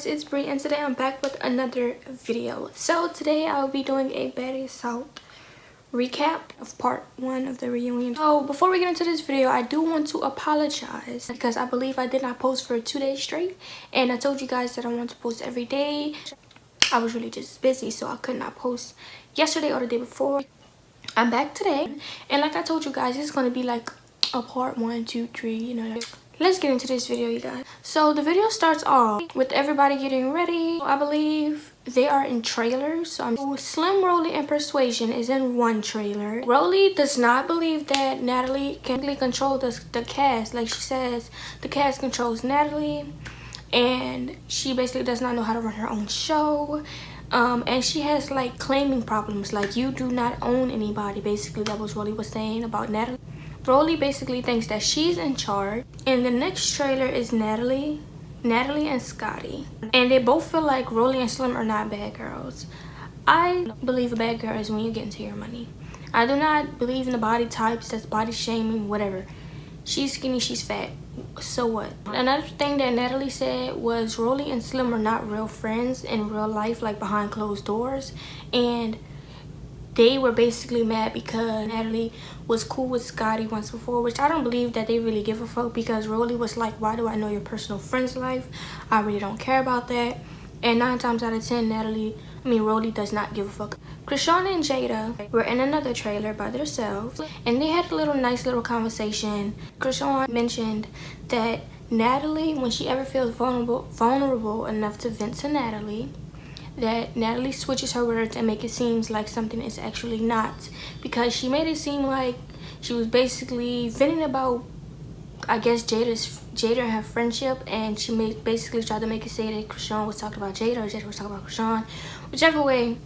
it's Bree and today I'm back with another video. So today I'll be doing a Baddies South recap of part 1 of the reunion. So before we get into this video, I do want to apologize because I believe I did not post for 2 days straight, and I told you guys that I want to post every day. I was really just busy, so I could not post yesterday or the day before. I'm back today, and like I told you guys, it's going to be like a part 1, 2, 3, you know. Let's get into this video, you guys. So the video starts off with everybody getting ready. I believe they are in trailers. So Slim, Rolly, and Persuasion is in one trailer. Rolly does not believe that Natalie can really control the cast. Like she says, the cast controls Natalie, and she basically does not know how to run her own show. And she has like claiming problems, like you do not own anybody. Basically, that was Rolly was saying about Natalie. Rolly basically thinks that she's in charge. And the next trailer is Natalie and Scotty, and they both feel like Rolly and Slim are not bad girls. I believe a bad girl is when you get into your money. I do not believe in the body types, that's body shaming, whatever. She's skinny, she's fat, so what? Another thing that Natalie said was Rolly and Slim are not real friends in real life, like behind closed doors, and they were basically mad because Natalie was cool with Scotty once before, which I don't believe that they really give a fuck, because Rolly was like, why do I know your personal friend's life? I really don't care about that. And 9 times out of 10, Rolly does not give a fuck. Krishan and Jada were in another trailer by themselves, and they had a nice little conversation. Krishan mentioned that Natalie, when she ever feels vulnerable enough to vent to Natalie, that Natalie switches her words and make it seem like something is actually not, because she made it seem like she was basically venting about, I guess, Jada and her friendship, and she basically tried to make it say that Krishan was talking about Jada or Jada was talking about Krishan. Whichever way,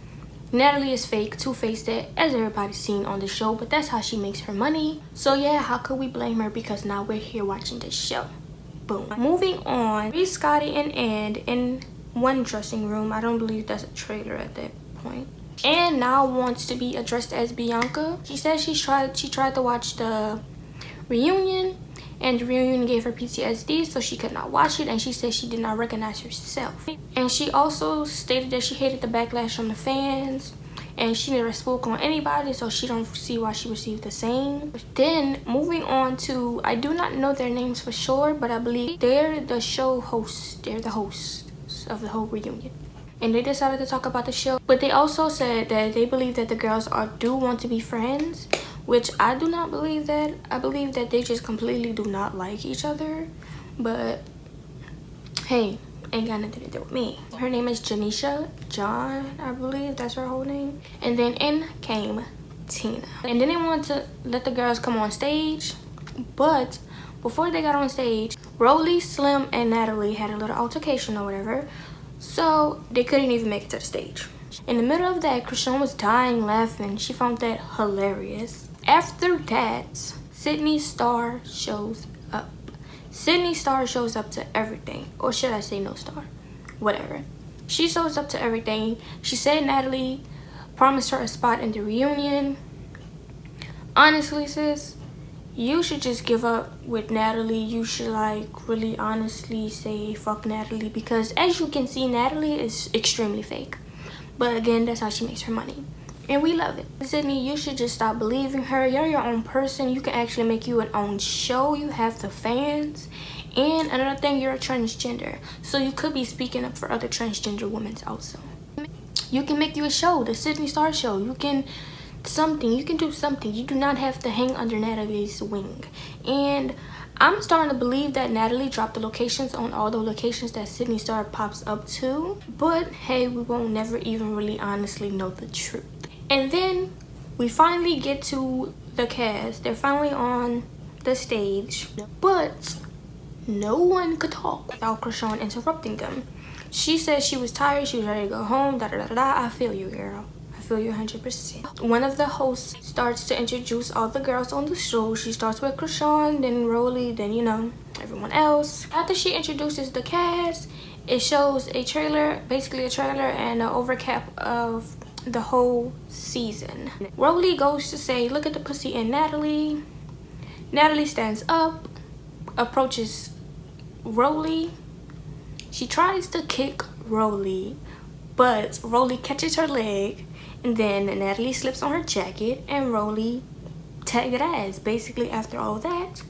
Natalie is fake, two-faced, as everybody's seen on the show, but that's how she makes her money. So yeah, how could we blame her, because now we're here watching this show. Boom. Moving on, Bree, Scotty, and And in one dressing room. I don't believe that's a trailer at that point. And now wants to be addressed as Bianca. She says she tried to watch the reunion, and the reunion gave her PTSD, so she could not watch it, and she said she did not recognize herself. And she also stated that she hated the backlash from the fans, and she never spoke on anybody, so she don't see why she received the same. Then moving on to, I do not know their names for sure, but I believe they're the show hosts. They're the hosts of the whole reunion, and they decided to talk about the show. But they also said that they believe that the girls do want to be friends, which I do not believe that. I believe that they just completely do not like each other, but hey, ain't got nothing to do with me. Her name is Janisha John, I believe that's her whole name. And then in came Tina, and then they wanted to let the girls come on stage, but before they got on stage, Rolly, Slim, and Natalie had a little altercation or whatever, so they couldn't even make it to the stage. In the middle of that, Krishan was dying laughing. She found that hilarious. After that, Sydney Star shows up. Sydney Star shows up to everything, or should I say no star? Whatever. She shows up to everything. She said Natalie promised her a spot in the reunion. Honestly, sis, you should just give up with Natalie. You should like really honestly say fuck Natalie, because as you can see, Natalie is extremely fake. But again, that's how she makes her money, and we love it. Sydney, you should just stop believing her. You're your own person. You can actually make you an own show. You have the fans. And another thing, you're a transgender, so you could be speaking up for other transgender women also. You can make you a show, the Sydney Star Show. You can do something. You do not have to hang under Natalie's wing. And I'm starting to believe that Natalie dropped the locations on all the locations that Sydney Star pops up to, but hey, we won't never even really honestly know the truth. And then we finally get to the cast. They're finally on the stage, but no one could talk without Krishan interrupting them. She said she was tired, she was ready to go home, I feel you, girl. I feel you 100%. One of the hosts starts to introduce all the girls on the show. She starts with Krishan, then Rolly, then, you know, everyone else. After she introduces the cast, it shows a trailer, basically a trailer and an overcap of the whole season. Rolly goes to say, look at the pussy in Natalie. Natalie stands up, approaches Rolly. She tries to kick Rolly, but Rolly catches her leg, and then Natalie slips on her jacket, and Rolly tagged ass. Basically, after all that,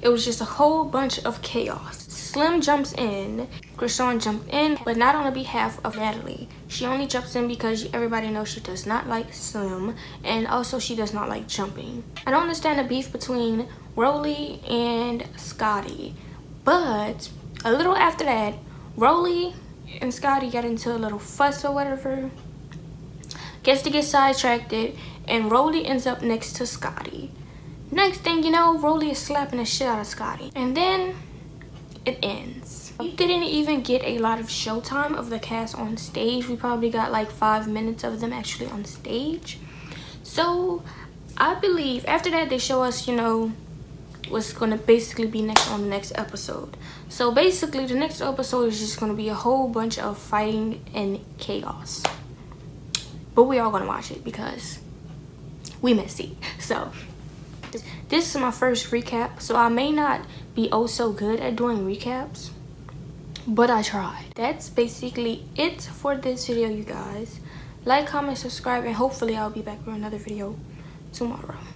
it was just a whole bunch of chaos. Slim jumps in, Krishan jumped in, but not on behalf of Natalie. She only jumps in because everybody knows she does not like Slim, and also she does not like jumping. I don't understand the beef between Rolly and Scotty, but a little after that, Rolly and Scotty got into a little fuss or whatever. Gets to get sidetracked, and Rolly ends up next to Scotty. Next thing you know, Rolly is slapping the shit out of Scotty. And then it ends. We didn't even get a lot of showtime of the cast on stage. We probably got like 5 minutes of them actually on stage. So I believe after that they show us, you know, what's gonna basically be next on the next episode. So basically the next episode is just gonna be a whole bunch of fighting and chaos. But we are gonna watch it because we messy. So this is my first recap, so I may not be oh so good at doing recaps, but I tried. That's basically it for this video, you guys. Like, comment, subscribe, and hopefully I'll be back with another video tomorrow.